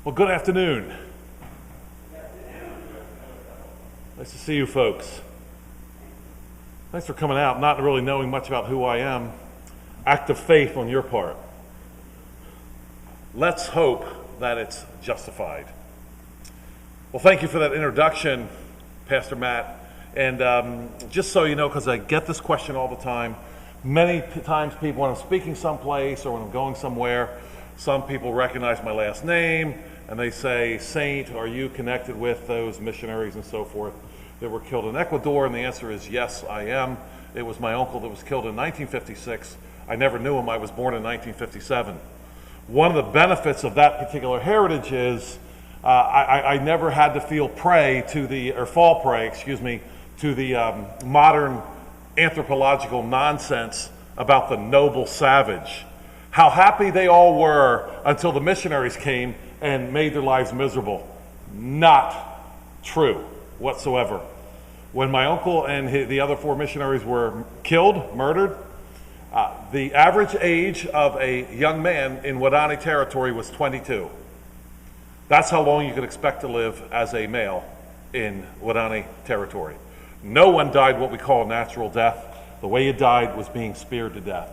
Well, good afternoon. Nice to see you folks. Thanks for coming out, not really knowing much about who I am. Act of faith on your part. Let's hope that it's justified. Well, thank you for that introduction, Pastor Matt. And just so you know, because I get this question all the time, many times people, when I'm speaking someplace or when I'm going somewhere, some people recognize my last name and they say, Saint, are you connected with those missionaries and so forth that were killed in Ecuador? And the answer is yes, I am. It was my uncle that was killed in 1956. I never knew him. I was born in 1957. One of the benefits of that particular heritage is I never had to fall prey to the modern anthropological nonsense about the noble savage. How happy they all were until the missionaries came and made their lives miserable. Not true whatsoever. When my uncle and the other four missionaries were killed, murdered, the average age of a young man in Wadani territory was 22. That's how long you could expect to live as a male in Wadani territory. No one died what we call a natural death. The way you died was being speared to death.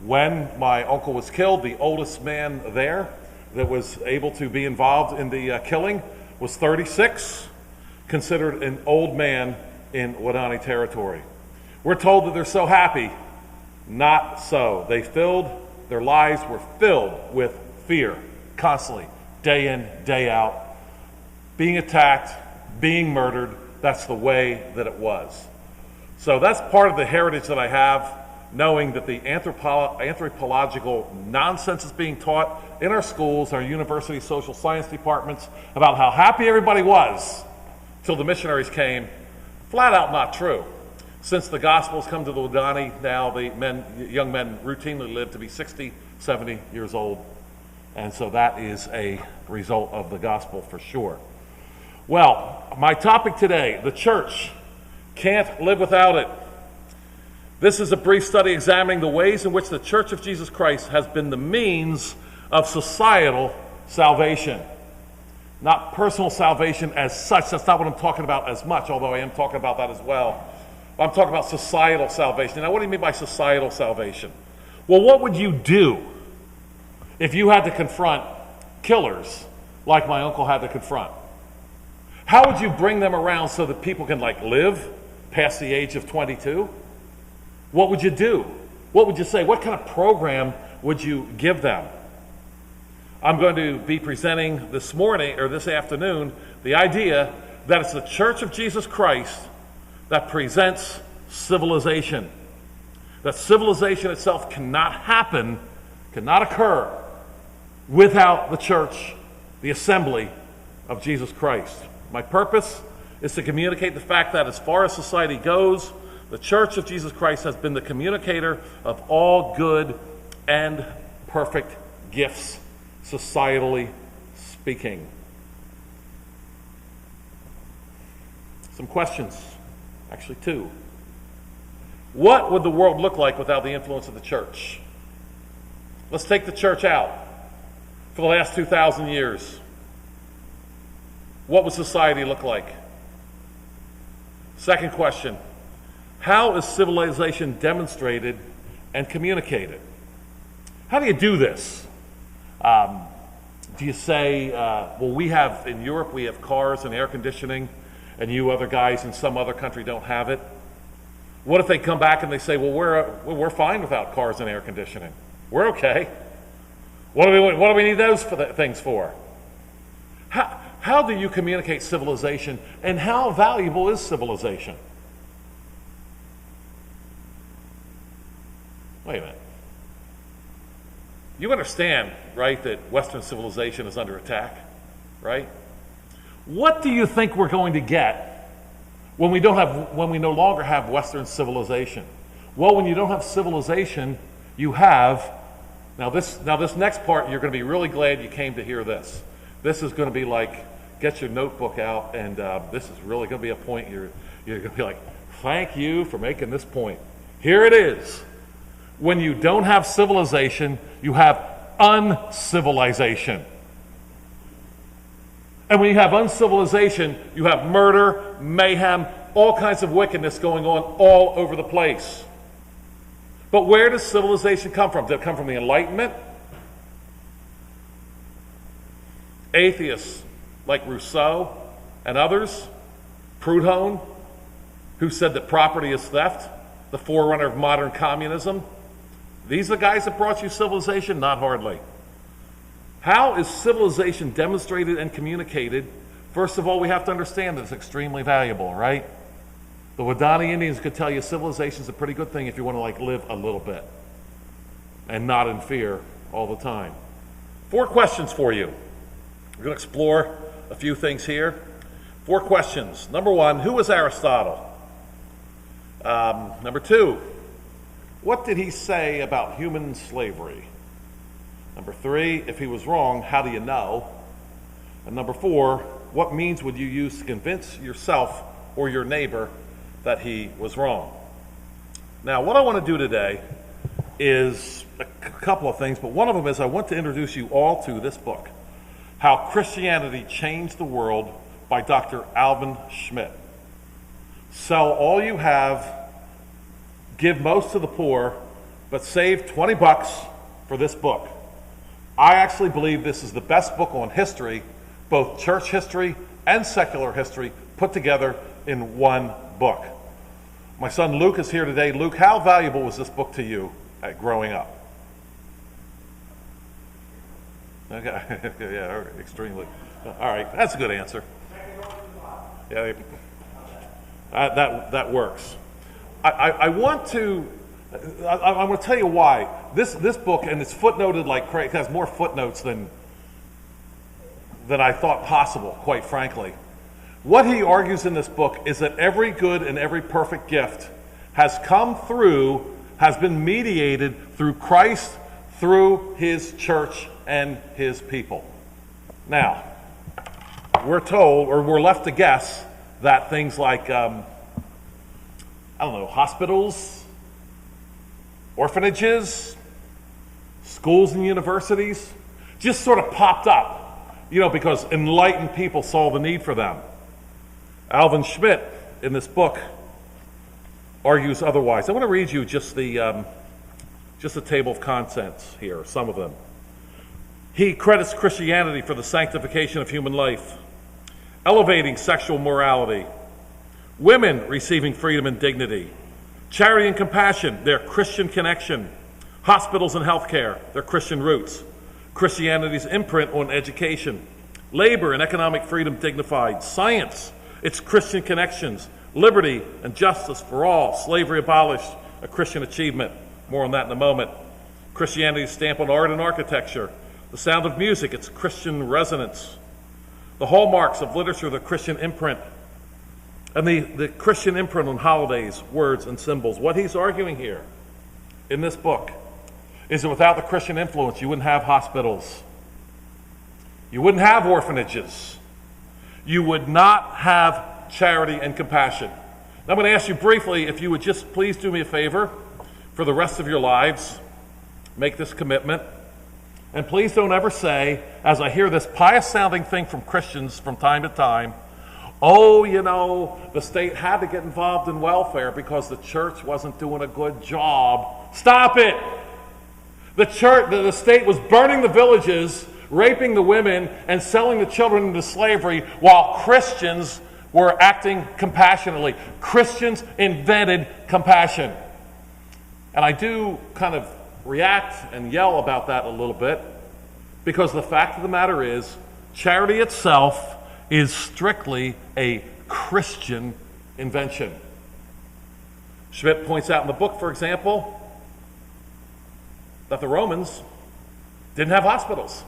When my uncle was killed, the oldest man there that was able to be involved in the killing was 36, considered an old man in Wadani territory. We're told that they're so happy. Not so. Their lives were filled with fear, constantly, day in, day out, being attacked, being murdered. That's the way that it was. So that's part of the heritage that I have, knowing that the anthropological nonsense is being taught in our schools, our university social science departments, about how happy everybody was till the missionaries came. Flat out not true. Since the gospel's come to the Wadani, now the young men routinely live to be 60, 70 years old. And so that is a result of the gospel for sure. Well, my topic today, the church can't live without it. This is a brief study examining the ways in which the Church of Jesus Christ has been the means of societal salvation. Not personal salvation as such. That's not what I'm talking about as much, although I am talking about that as well. I'm talking about societal salvation. Now, what do you mean by societal salvation? Well, what would you do if you had to confront killers like my uncle had to confront? How would you bring them around so that people can live past the age of 22? What would you do? What would you say? What kind of program would you give them? I'm going to be presenting this afternoon, the idea that it's the Church of Jesus Christ that presents civilization. That civilization itself cannot occur without the church, the assembly of Jesus Christ. My purpose is to communicate the fact that as far as society goes, the Church of Jesus Christ has been the communicator of all good and perfect gifts, societally speaking. Some questions, actually two. What would the world look like without the influence of the church? Let's take the church out. For the last 2,000 years, what would society look like? Second question. How is civilization demonstrated and communicated? How do you do this? Do you say, in Europe we have cars and air conditioning, and you other guys in some other country don't have it? What if they come back and they say, well, we're fine without cars and air conditioning. We're okay. What do we need those things for? How do you communicate civilization, and how valuable is civilization? Wait a minute. You understand, right, that Western civilization is under attack, right? What do you think we're going to get when we no longer have Western civilization? Well, when you don't have civilization, you have now this next part. You're going to be really glad you came to hear this. This is going to be like, get your notebook out, and this is really going to be a point you're going to be like, thank you for making this point. Here it is. When you don't have civilization, you have uncivilization. And when you have uncivilization, you have murder, mayhem, all kinds of wickedness going on all over the place. But where does civilization come from? Did it come from the Enlightenment? Atheists like Rousseau and others, Proudhon, who said that property is theft, the forerunner of modern communism. These are the guys that brought you civilization? Not hardly. How is civilization demonstrated and communicated? First of all, we have to understand that it's extremely valuable, right? The Waodani Indians could tell you civilization is a pretty good thing if you want to live a little bit and not in fear all the time. 4 questions for you. We're going to explore a few things here. 4 questions. Number 1, who was Aristotle? Number 2, what did he say about human slavery? Number 3, if he was wrong, how do you know? And number 4, what means would you use to convince yourself or your neighbor that he was wrong? Now, what I want to do today is a couple of things, but one of them is I want to introduce you all to this book, How Christianity Changed the World by Dr. Alvin Schmidt. Sell all you have, give most to the poor, but save $20 for this book. I actually believe this is the best book on history, both church history and secular history, put together in one book. My son Luke is here today. Luke, how valuable was this book to you growing up? Okay, yeah, extremely. All right, that's a good answer. Yeah, that works. I want to tell you why. This book, and it's footnoted like crazy, it has more footnotes than I thought possible, quite frankly. What he argues in this book is that every good and every perfect gift has been mediated through Christ, through his church and his people. Now, we're told, or we're left to guess, that things like, hospitals, orphanages, schools and universities just sort of popped up, because enlightened people saw the need for them. Alvin Schmidt, in this book, argues otherwise. I want to read you just the table of contents here, some of them. He credits Christianity for the sanctification of human life, elevating sexual morality, women receiving freedom and dignity, charity and compassion, their Christian connection, hospitals and healthcare, their Christian roots, Christianity's imprint on education, labor and economic freedom dignified, science, its Christian connections, liberty and justice for all, slavery abolished, a Christian achievement. More on that in a moment. Christianity's stamp on art and architecture, the sound of music, its Christian resonance, the hallmarks of literature, the Christian imprint, and the Christian imprint on holidays, words, and symbols. What he's arguing here in this book is that without the Christian influence, you wouldn't have hospitals. You wouldn't have orphanages. You would not have charity and compassion. Now, I'm going to ask you briefly if you would just please do me a favor for the rest of your lives. Make this commitment. And please don't ever say, as I hear this pious-sounding thing from Christians from time to time, the state had to get involved in welfare because the church wasn't doing a good job. Stop it! The state was burning the villages, raping the women, and selling the children into slavery while Christians were acting compassionately. Christians invented compassion. And I do kind of react and yell about that a little bit because the fact of the matter is charity itself is strictly a Christian invention. Schmidt points out in the book, for example, that the Romans didn't have hospitals.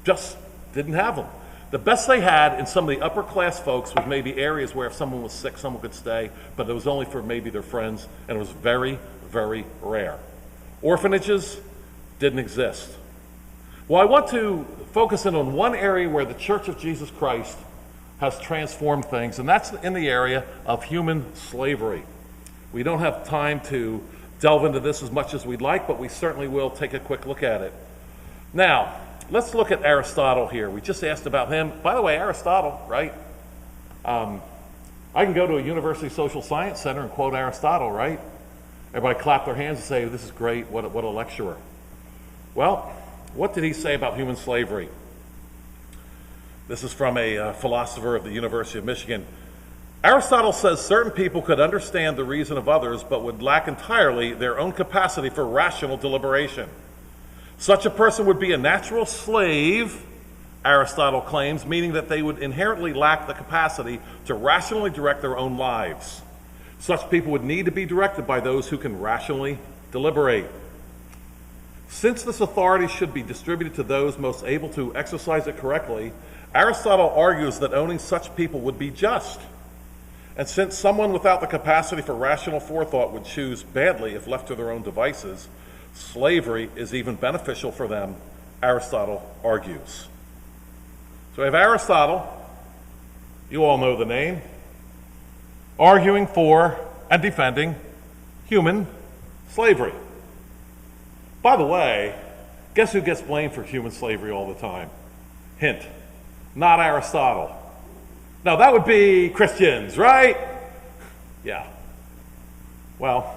Just didn't have them. The best they had in some of the upper class folks was maybe areas where if someone was sick, someone could stay, but it was only for maybe their friends, and it was very, very rare. Orphanages didn't exist. Well, I want to focus in on one area where the Church of Jesus Christ has transformed things, and that's in the area of human slavery. We don't have time to delve into this as much as we'd like, but we certainly will take a quick look at it. Now, let's look at Aristotle here. We just asked about him. By the way, Aristotle, right? I can go to a university social science center and quote Aristotle, right? Everybody clap their hands and say, this is great, what a lecturer. Well, what did he say about human slavery? This is from a philosopher of the University of Michigan. Aristotle says certain people could understand the reason of others, but would lack entirely their own capacity for rational deliberation. Such a person would be a natural slave, Aristotle claims, meaning that they would inherently lack the capacity to rationally direct their own lives. Such people would need to be directed by those who can rationally deliberate. Since this authority should be distributed to those most able to exercise it correctly, Aristotle argues that owning such people would be just. And since someone without the capacity for rational forethought would choose badly if left to their own devices, slavery is even beneficial for them, Aristotle argues. So we have Aristotle, you all know the name, arguing for and defending human slavery. By the way, guess who gets blamed for human slavery all the time? Hint, not Aristotle. No, that would be Christians, right? Yeah. Well,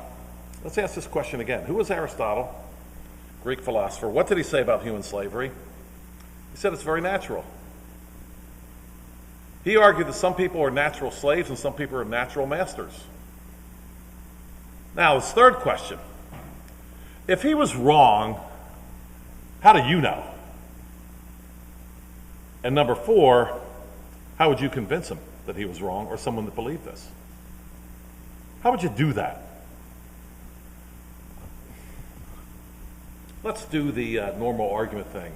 let's ask this question again. Who was Aristotle? Greek philosopher. What did he say about human slavery? He said it's very natural. He argued that some people are natural slaves and some people are natural masters. Now, his third question. If he was wrong, how do you know? And number 4, how would you convince him that he was wrong or someone that believed this? How would you do that? Let's do the normal argument thing.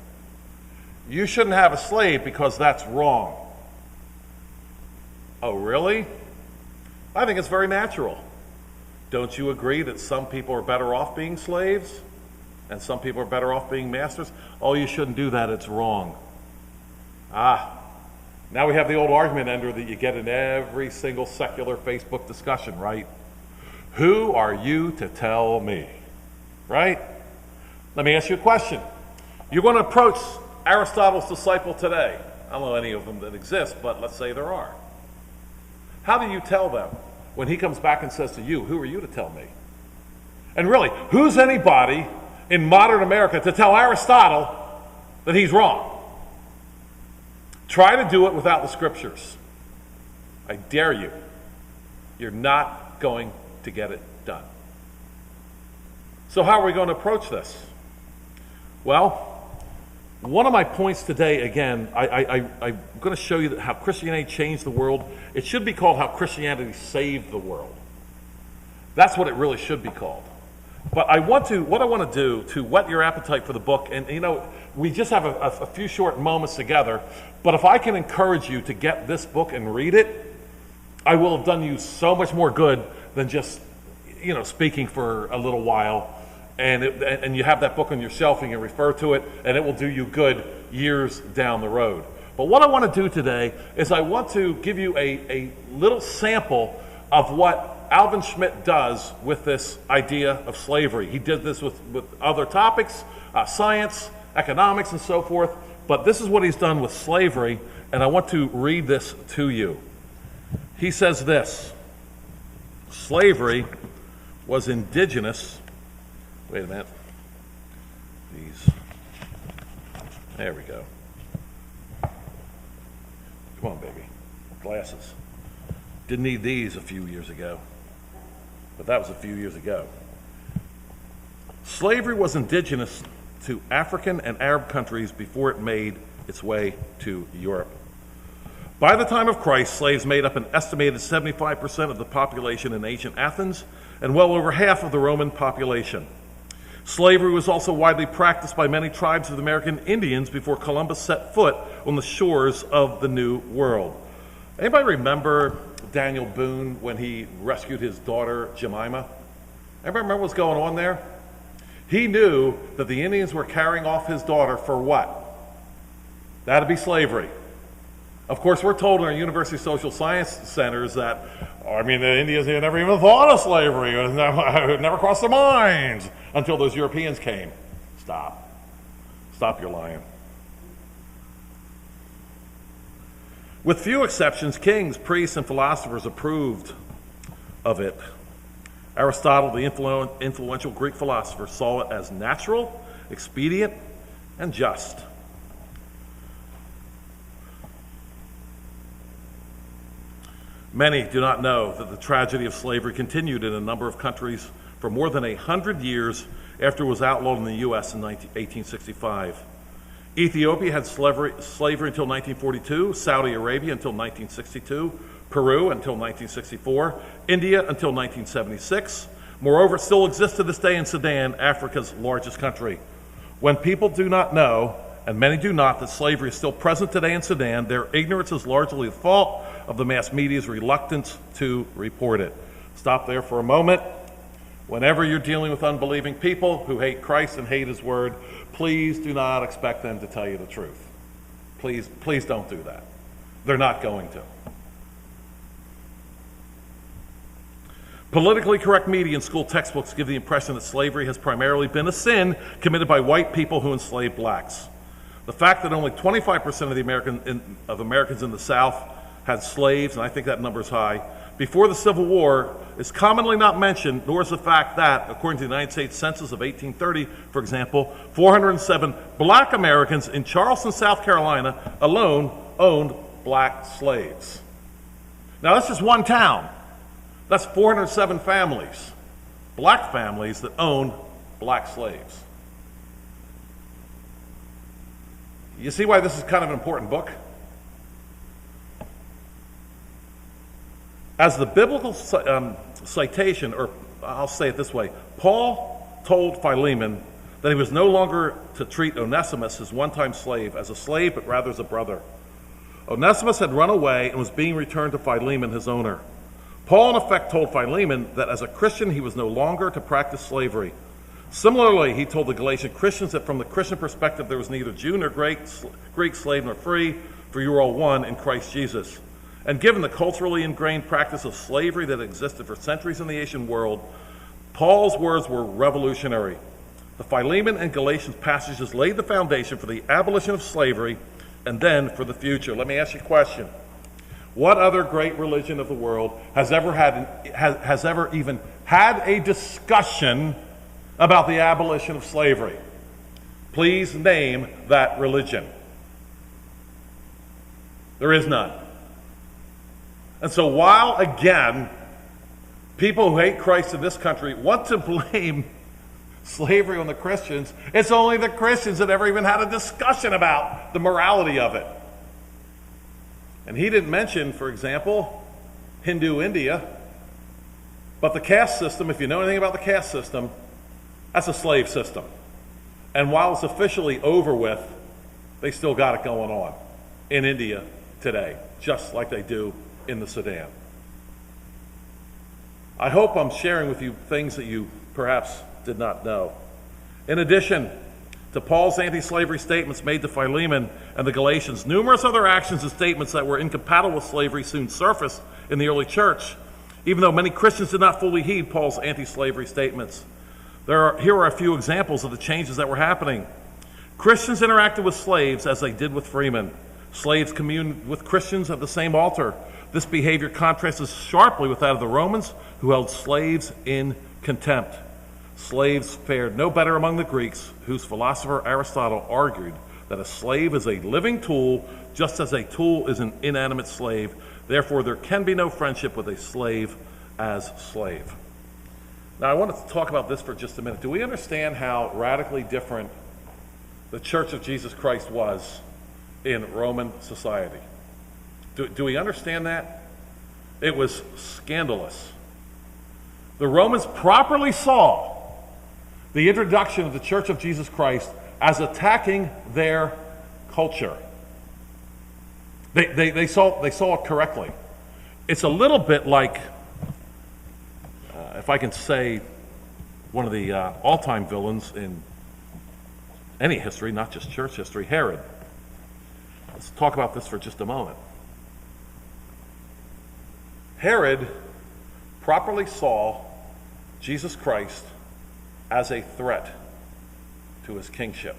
You shouldn't have a slave because that's wrong. Oh, really? I think it's very natural. Don't you agree that some people are better off being slaves and some people are better off being masters? Oh, you shouldn't do that, it's wrong. Now we have the old argument ender that you get in every single secular Facebook discussion, right? Who are you to tell me? Right? Let me ask you a question. You're going to approach Aristotle's disciple today. I don't know any of them that exist, but let's say there are. How do you tell them when he comes back and says to you, who are you to tell me? And really, who's anybody in modern America to tell Aristotle that he's wrong? Try to do it without the scriptures. I dare you. You're not going to get it done. So how are we going to approach this? Well, one of my points today, again, I'm going to show you how Christianity changed the world. It should be called How Christianity Saved the World. That's what it really should be called. But what I want to do to whet your appetite for the book, and we just have a few short moments together, but if I can encourage you to get this book and read it, I will have done you so much more good than just, speaking for a little while. And you have that book on your shelf and you refer to it, and it will do you good years down the road. But what I want to do today is I want to give you a little sample of what Alvin Schmidt does with this idea of slavery. He did this with other topics, science, economics, and so forth, but this is what he's done with slavery, and I want to read this to you. He says this: slavery was indigenous. Wait a minute. There we go. Come on, baby. Glasses. Didn't need these a few years ago, but that was a few years ago. Slavery was indigenous to African and Arab countries before it made its way to Europe. By the time of Christ, slaves made up an estimated 75% of the population in ancient Athens and well over half of the Roman population. Slavery was also widely practiced by many tribes of the American Indians before Columbus set foot on the shores of the New World. Anybody remember Daniel Boone when he rescued his daughter Jemima? Anybody remember what's going on there? He knew that the Indians were carrying off his daughter for what? That'd be slavery. Of course, we're told in our university social science centers that, the Indians had never even thought of slavery. It never crossed their minds until those Europeans came. Stop your lying. With few exceptions, kings, priests, and philosophers approved of it. Aristotle, the influential Greek philosopher, saw it as natural, expedient, and just. Many do not know that the tragedy of slavery continued in a number of countries for more than 100 years after it was outlawed in the U.S. in 1865. Ethiopia had slavery until 1942, Saudi Arabia until 1962, Peru until 1964, India until 1976. Moreover, it still exists to this day in Sudan, Africa's largest country. When people do not know, and many do not, that slavery is still present today in Sudan, their ignorance is largely the fault of the mass media's reluctance to report it. Stop there for a moment. Whenever you're dealing with unbelieving people who hate Christ and hate his word, please do not expect them to tell you the truth. Please don't do that. They're not going to. Politically correct media and school textbooks give the impression that slavery has primarily been a sin committed by white people who enslaved blacks. The fact that only 25% of Americans in the South had slaves, and I think that number is high, before the Civil War is commonly not mentioned, nor is the fact that, according to the United States Census of 1830, for example, 407 black Americans in Charleston, South Carolina alone owned black slaves. Now, that's just one town. That's 407 families, black families that owned black slaves. You see why this is kind of an important book? As the biblical citation, or I'll say it this way, Paul told Philemon that he was no longer to treat Onesimus, his one-time slave, as a slave, but rather as a brother. Onesimus had run away and was being returned to Philemon, his owner. Paul, in effect, told Philemon that as a Christian, he was no longer to practice slavery. Similarly, he told the Galatian Christians that from the Christian perspective, there was neither Jew nor Greek, slave nor free, for you are all one in Christ Jesus. And given the culturally ingrained practice of slavery that existed for centuries in the Asian world, Paul's words were revolutionary. The Philemon and Galatians passages laid the foundation for the abolition of slavery and then for the future. Let me ask you a question. What other great religion of the world has ever even had a discussion about the abolition of slavery? Please name that religion. There is none. And so while, again, people who hate Christ in this country want to blame slavery on the Christians, it's only the Christians that ever even had a discussion about the morality of it. And he didn't mention, for example, Hindu India, but the caste system, if you know anything about the caste system, that's a slave system. And while it's officially over with, they still got it going on in India today, just like they do in the Sudan. I hope I'm sharing with you things that you perhaps did not know. In addition to Paul's anti-slavery statements made to Philemon and the Galatians, numerous other actions and statements that were incompatible with slavery soon surfaced in the early church, even though many Christians did not fully heed Paul's anti-slavery statements. Here are a few examples of the changes that were happening. Christians interacted with slaves as they did with freemen. Slaves communed with Christians at the same altar. This behavior contrasted sharply with that of the Romans, who held slaves in contempt. Slaves fared no better among the Greeks, whose philosopher Aristotle argued that a slave is a living tool, just as a tool is an inanimate slave. Therefore, there can be no friendship with a slave as slave. Now, I want to talk about this for just a minute. Do we understand how radically different the Church of Jesus Christ was in Roman society? Do we understand that? It was scandalous. The Romans properly saw the introduction of the Church of Jesus Christ as attacking their culture. They saw it correctly. It's a little bit like, if I can say, one of the all-time villains in any history, not just church history, Herod. Let's talk about this for just a moment. Herod properly saw Jesus Christ as a threat to his kingship.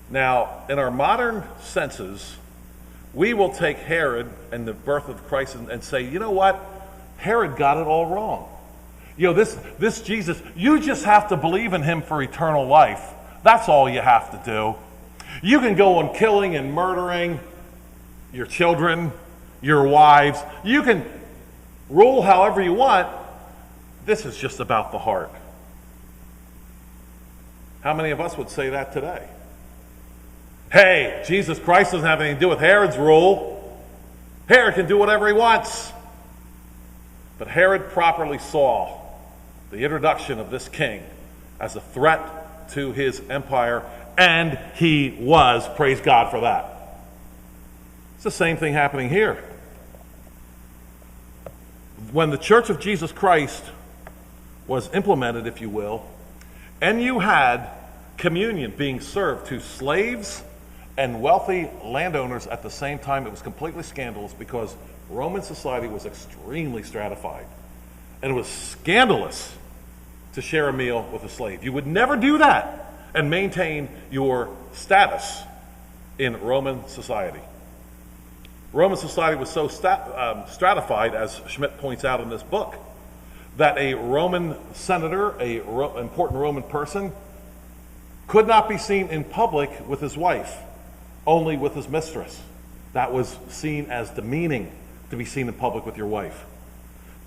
Now, in our modern senses, we will take Herod and the birth of Christ and say, you know what? Herod got it all wrong. This Jesus, you just have to believe in him for eternal life. That's all you have to do. You can go on killing and murdering your children, your wives. You can rule however you want. This is just about the heart. How many of us would say that today? Hey, Jesus Christ doesn't have anything to do with Herod's rule. Herod can do whatever he wants. But Herod properly saw the introduction of this king as a threat to his empire, and he was, praise God for that. It's the same thing happening here. When the Church of Jesus Christ was implemented, if you will, and you had communion being served to slaves and wealthy landowners at the same time, it was completely scandalous because Roman society was extremely stratified. And it was scandalous to share a meal with a slave. You would never do that and maintain your status in Roman society. Roman society was so stratified, as Schmidt points out in this book, that a Roman senator, important Roman person, could not be seen in public with his wife, only with his mistress. That was seen as demeaning to be seen in public with your wife.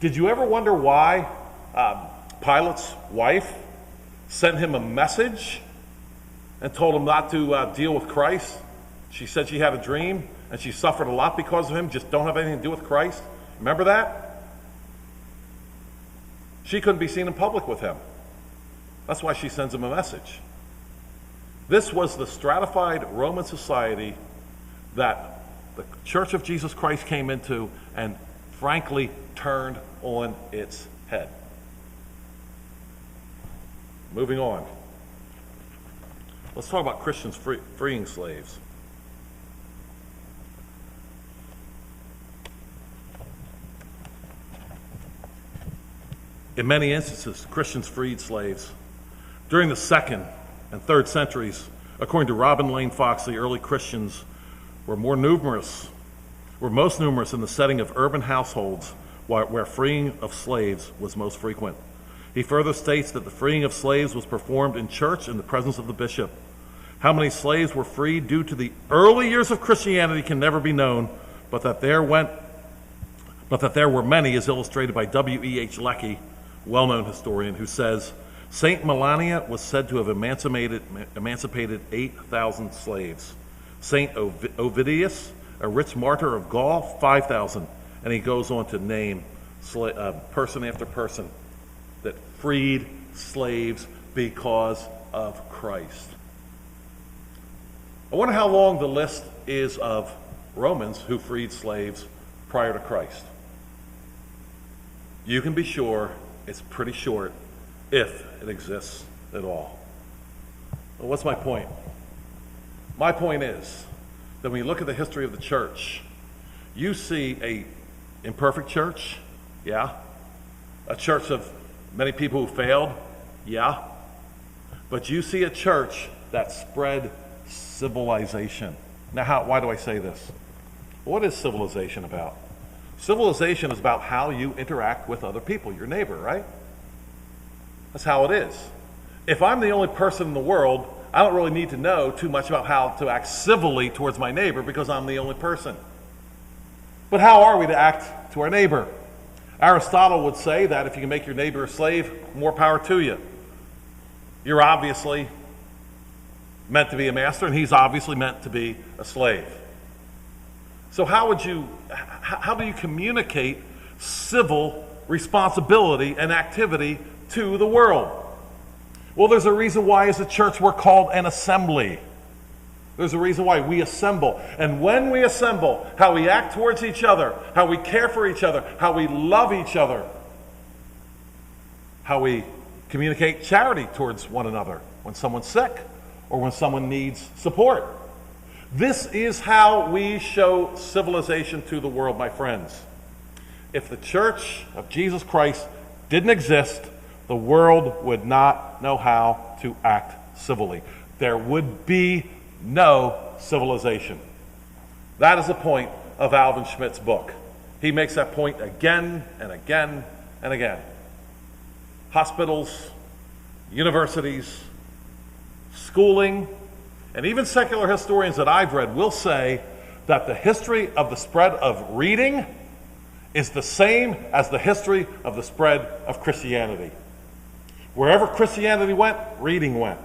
Did you ever wonder why Pilate's wife sent him a message and told him not to deal with Christ? She said she had a dream and she suffered a lot because of him. Just don't have anything to do with Christ. Remember that? She couldn't be seen in public with him. That's why she sends him a message. This was the stratified Roman society that the Church of Jesus Christ came into and frankly turned on its head. Moving on. Let's talk about Christians freeing slaves. In many instances, Christians freed slaves. During the 2nd and 3rd centuries, according to Robin Lane Fox, the early Christians were most numerous in the setting of urban households where freeing of slaves was most frequent. He further states that the freeing of slaves was performed in church in the presence of the bishop. How many slaves were freed due to the early years of Christianity can never be known, but that there were many is illustrated by W.E.H. Lecky, well-known historian, who says, Saint Melania was said to have emancipated 8,000 slaves. Saint Ovidius, a rich martyr of Gaul, 5,000. And he goes on to name person after person that freed slaves because of Christ. I wonder how long the list is of Romans who freed slaves prior to Christ. You can be sure it's pretty short, if it exists at all. Well, what's my point? My point is that when you look at the history of the church, you see a imperfect church, yeah. A church of many people who failed, yeah. But you see a church that spread civilization. Now, why do I say this? What is civilization about? Civilization is about how you interact with other people, your neighbor, right? That's how it is. If I'm the only person in the world, I don't really need to know too much about how to act civilly towards my neighbor because I'm the only person. But how are we to act to our neighbor? Aristotle would say that if you can make your neighbor a slave, more power to you. You're obviously meant to be a master, and he's obviously meant to be a slave. So how do you communicate civil responsibility and activity to the world? Well, there's a reason why as a church we're called an assembly. There's a reason why we assemble. And when we assemble, how we act towards each other, how we care for each other, how we love each other, how we communicate charity towards one another when someone's sick or when someone needs support. This is how we show civilization to the world, my friends. If the Church of Jesus Christ didn't exist, the world would not know how to act civilly. There would be no civilization. That is the point of Alvin Schmidt's book. He makes that point again and again and again. Hospitals, universities, schooling, and even secular historians that I've read will say that the history of the spread of reading is the same as the history of the spread of Christianity. Wherever Christianity went, reading went.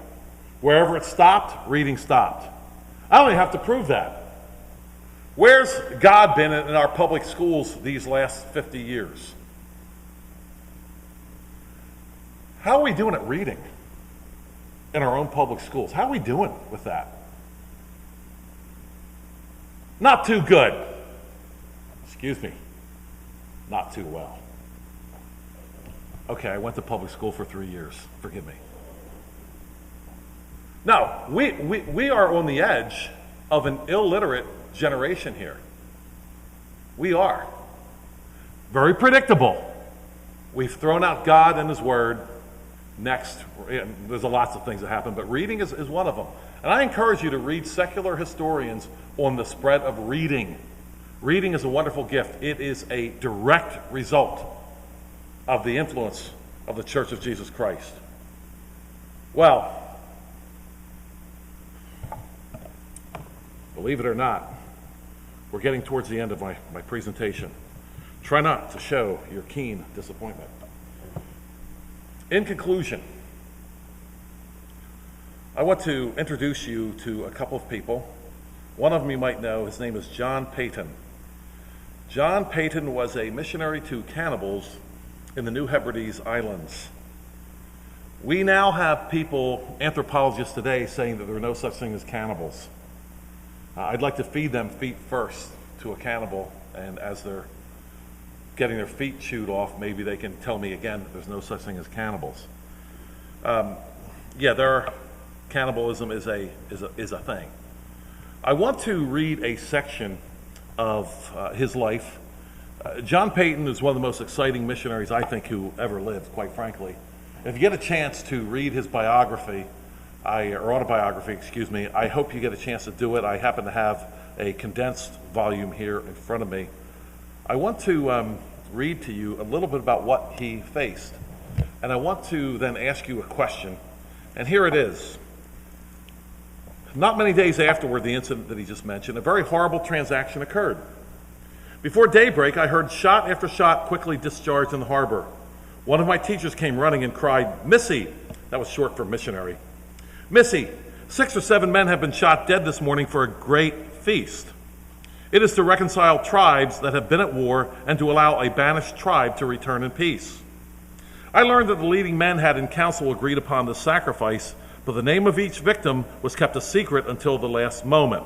Wherever it stopped, reading stopped. I don't even have to prove that. Where's God been in our public schools these last 50 years? How are we doing at reading in our own public schools? How are we doing with that? Not too good. Excuse me. Not too well. Okay, I went to public school for 3 years. Forgive me. No, we are on the edge of an illiterate generation here. We are. Very predictable. We've thrown out God and His Word. Next, there's lots of things that happen, but reading is one of them. And I encourage you to read secular historians on the spread of reading. Reading is a wonderful gift. It is a direct result of the influence of the Church of Jesus Christ. Well, believe it or not, we're getting towards the end of my presentation. Try not to show your keen disappointment. In conclusion, I want to introduce you to a couple of people. One of them you might know. His name is John Peyton. John Peyton was a missionary to cannibals in the New Hebrides Islands. We now have people, anthropologists today, saying that there are no such thing as cannibals. I'd like to feed them feet first to a cannibal, and as they're getting their feet chewed off, maybe they can tell me again that there's no such thing as cannibals. Cannibalism is a thing. I want to read a section of his life. John Peyton is one of the most exciting missionaries I think who ever lived, quite frankly. If you get a chance to read his biography, or autobiography, excuse me, I hope you get a chance to do it. I happen to have a condensed volume here in front of me. I want to read to you a little bit about what he faced. And I want to then ask you a question. And here it is. Not many days afterward, the incident that he just mentioned, a very horrible transaction occurred. Before daybreak, I heard shot after shot quickly discharged in the harbor. One of my teachers came running and cried, "Missy!" That was short for missionary. "Missy, 6 or 7 men have been shot dead this morning for a great feast. It is to reconcile tribes that have been at war and to allow a banished tribe to return in peace." I learned that the leading men had in council agreed upon this sacrifice, but the name of each victim was kept a secret until the last moment.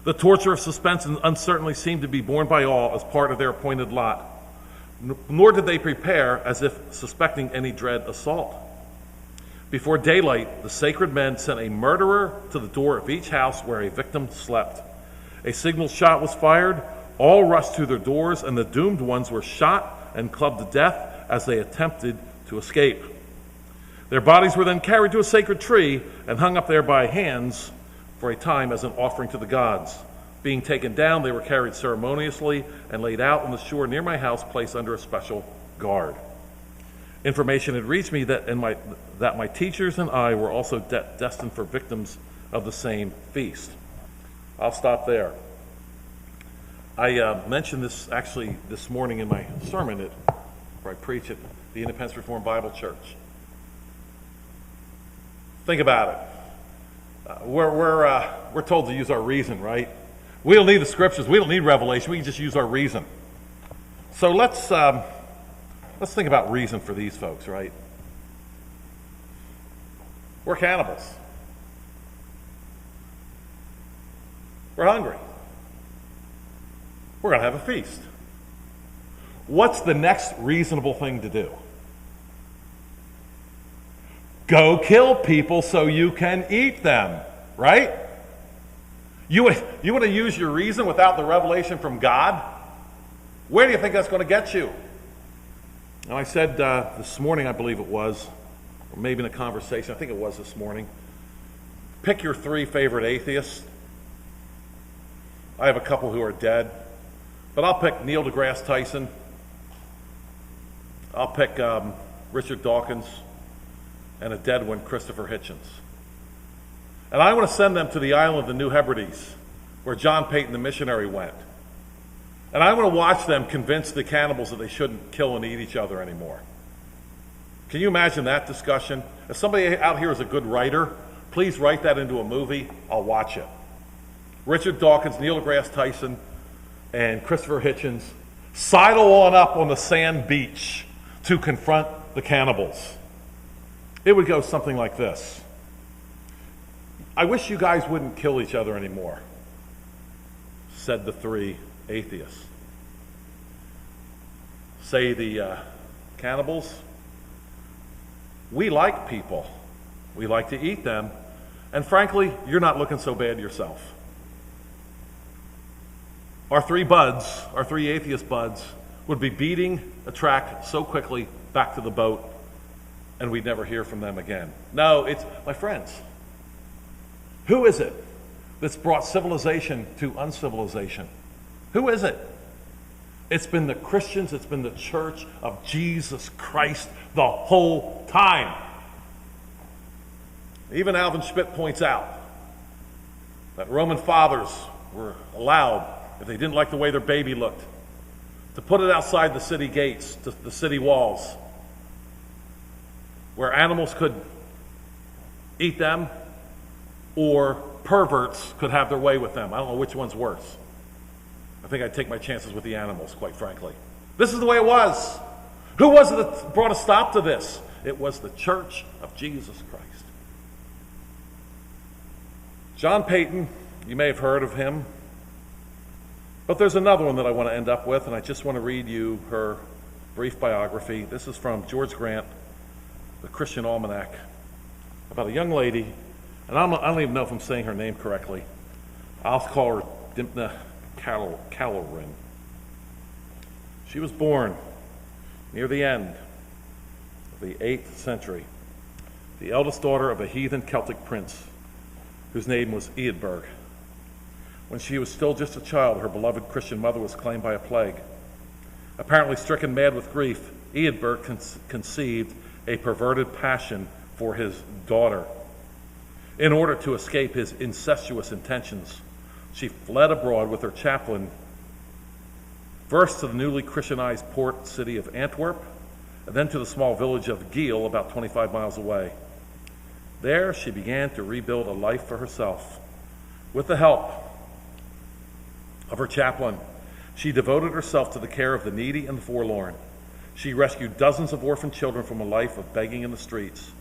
The torture of suspense and uncertainty seemed to be borne by all as part of their appointed lot, nor did they prepare as if suspecting any dread assault. Before daylight, the sacred men sent a murderer to the door of each house where a victim slept. A signal shot was fired, all rushed to their doors, and the doomed ones were shot and clubbed to death as they attempted to escape. Their bodies were then carried to a sacred tree and hung up there by hands for a time as an offering to the gods. Being taken down, they were carried ceremoniously and laid out on the shore near my house, placed under a special guard. Information had reached me that my teachers and I were also destined for victims of the same feast. I'll stop there. I mentioned this actually this morning in my sermon where I preach at the Independence Reformed Bible Church. Think about it. We're told to use our reason, right? We don't need the scriptures. We don't need revelation. We can just use our reason. So let's think about reason for these folks, right? We're cannibals. We're hungry. We're going to have a feast. What's the next reasonable thing to do? Go kill people so you can eat them, right? You want to use your reason without the revelation from God? Where do you think that's going to get you? Now, I said this morning, I believe it was, or maybe in a conversation, I think it was this morning, pick your 3 favorite atheists. I have a couple who are dead, but I'll pick Neil deGrasse Tyson. I'll pick Richard Dawkins, and a dead one, Christopher Hitchens. And I want to send them to the island of the New Hebrides, where John Peyton the missionary went. And I want to watch them convince the cannibals that they shouldn't kill and eat each other anymore. Can you imagine that discussion? If somebody out here is a good writer, please write that into a movie. I'll watch it. Richard Dawkins, Neil deGrasse Tyson, and Christopher Hitchens sidle on up on the sand beach to confront the cannibals. It would go something like this. I wish you guys wouldn't kill each other anymore, said the three atheists. Say the cannibals, we like people. We like to eat them. And frankly, you're not looking so bad yourself. Our three atheist buds, would be beating a track so quickly back to the boat, and we'd never hear from them again. No, it's, my friends, who is it that's brought civilization to uncivilization? Who is it? It's been the Christians, it's been the church of Jesus Christ the whole time. Even Alvin Schmidt points out that Roman fathers were allowed, if they didn't like the way their baby looked, to put it outside the city gates, the city walls, where animals could eat them or perverts could have their way with them. I don't know which one's worse. I think I'd take my chances with the animals, quite frankly. This is the way it was. Who was it that brought a stop to this? It was the Church of Jesus Christ. John Peyton, you may have heard of him, but there's another one that I want to end up with, and I just want to read you her brief biography. This is from George Grant, the Christian Almanac, about a young lady, and I don't even know if I'm saying her name correctly. I'll call her Dimna Callorin. She was born near the end of the 8th century, the eldest daughter of a heathen Celtic prince whose name was Eadburh. When she was still just a child, her beloved Christian mother was claimed by a plague. Apparently stricken mad with grief, Eadburh conceived a perverted passion for his daughter. In order to escape his incestuous intentions, she fled abroad with her chaplain, first to the newly Christianized port city of Antwerp, and then to the small village of Giel, about 25 miles away. There she began to rebuild a life for herself. With the help of her chaplain, she devoted herself to the care of the needy and the forlorn. She rescued dozens of orphan children from a life of begging in the streets.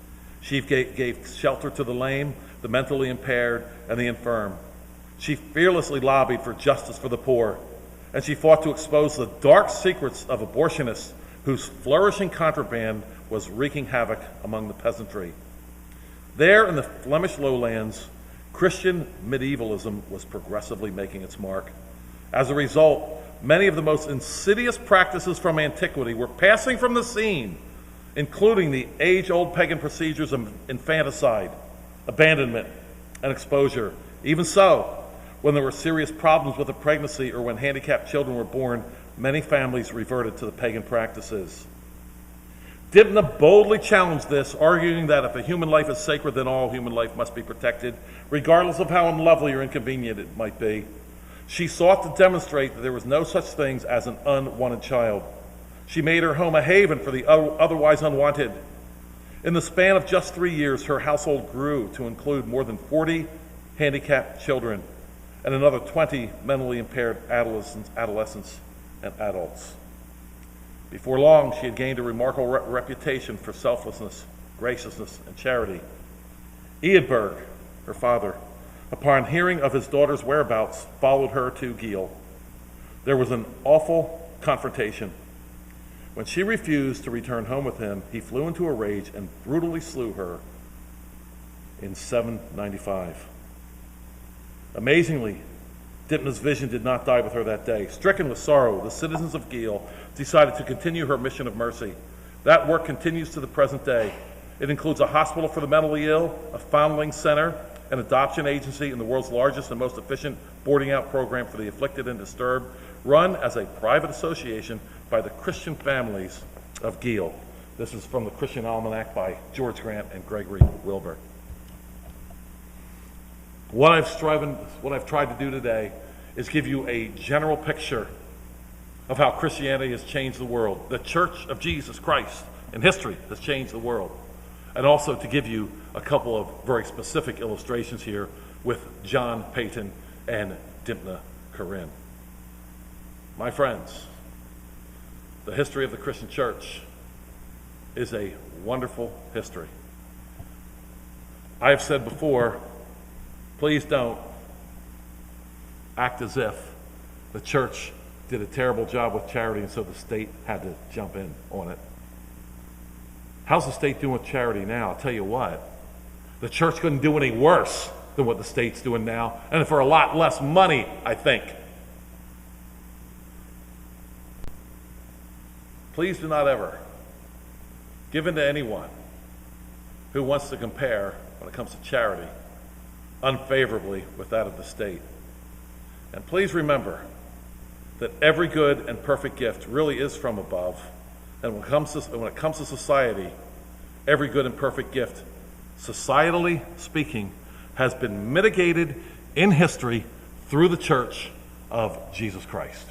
She gave shelter to the lame, the mentally impaired, and the infirm. She fearlessly lobbied for justice for the poor, and she fought to expose the dark secrets of abortionists whose flourishing contraband was wreaking havoc among the peasantry. There in the Flemish lowlands, Christian medievalism was progressively making its mark. As a result, many of the most insidious practices from antiquity were passing from the scene, including the age-old pagan procedures of infanticide, abandonment, and exposure. Even so, when there were serious problems with a pregnancy or when handicapped children were born, many families reverted to the pagan practices. Dibna boldly challenged this, arguing that if a human life is sacred, then all human life must be protected, regardless of how unlovely or inconvenient it might be. She sought to demonstrate that there was no such thing as an unwanted child. She made her home a haven for the otherwise unwanted. In the span of just 3 years, her household grew to include more than 40 handicapped children and another 20 mentally impaired adolescents and adults. Before long, she had gained a remarkable reputation for selflessness, graciousness, and charity. Eadburh, her father, upon hearing of his daughter's whereabouts, followed her to Giel. There was an awful confrontation. When she refused to return home with him, he flew into a rage and brutally slew her in 795. Amazingly, Dibna's vision did not die with her that day. Stricken with sorrow, the citizens of Giel decided to continue her mission of mercy. That work continues to the present day. It includes a hospital for the mentally ill, a foundling center, an adoption agency and the world's largest and most efficient boarding out program for the afflicted and disturbed, run as a private association by the Christian families of Giel. This is from the Christian Almanac by George Grant and Gregory Wilbur. What I've tried to do today is give you a general picture of how Christianity has changed the world. The Church of Jesus Christ in history has changed the world. And also to give you a couple of very specific illustrations here with John Payton and Dimna Corinne. My friends, the history of the Christian church is a wonderful history. I have said before, please don't act as if the church did a terrible job with charity and so the state had to jump in on it. How's the state doing with charity now? I'll tell you what, the church couldn't do any worse than what the state's doing now, and for a lot less money, I think. Please do not ever give in to anyone who wants to compare, when it comes to charity, unfavorably with that of the state. And please remember that every good and perfect gift really is from above. And when it comes to society, every good and perfect gift, societally speaking, has been mitigated in history through the Church of Jesus Christ.